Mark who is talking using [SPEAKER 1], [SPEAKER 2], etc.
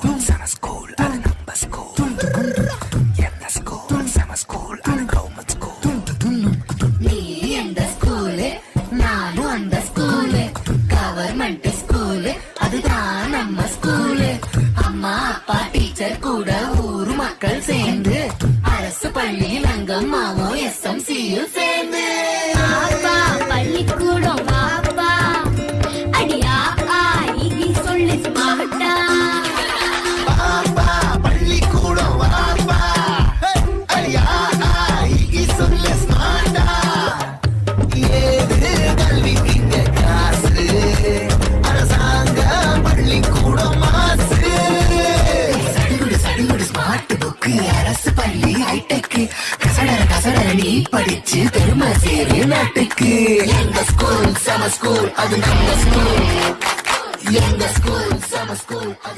[SPEAKER 1] School சம school அது நம்ம ஸ்கூல் எந்த ஸ்கூல் சம ஸ்கூல் அது கவர்மெண்ட் ஸ்கூல்.
[SPEAKER 2] நீ எந்த ஸ்கூலு நானும் அந்த ஸ்கூலு கவர்மெண்ட் ஸ்கூலு அதுதான் நம்ம ஸ்கூலு. அம்மா அப்பா டீச்சர் கூட ஊரு மக்கள் சேர்ந்து அரசு பள்ளியில் அங்கம்மாவும் SMCயும் சேர்ந்து
[SPEAKER 3] அப்பா பள்ளிக்கூடம் வாப்பா அடியா ஆகி சொல்லு மாட்டா
[SPEAKER 1] பாப்பா பள்ளிக்கூடம் வாப்பா அடியா ஆகி சொல்லு ஸ்மார்ட்டா. ஏது கல்விக்கு இங்க காசு அரசாங்க பள்ளிக்கூடம் மாசு. சடுகுடு சடுகுடு ஸ்மார்ட் புக்கு அரசு பள்ளி ஹைடெக் கசடர நீ படிச்சு பெருமை சேரு நாட்டுக்கு. எங்க ஸ்கூல் சம ஸ்கூல் அது நம்ம ஸ்கூல் எங்க ஸ்கூல் சம ஸ்கூல் அது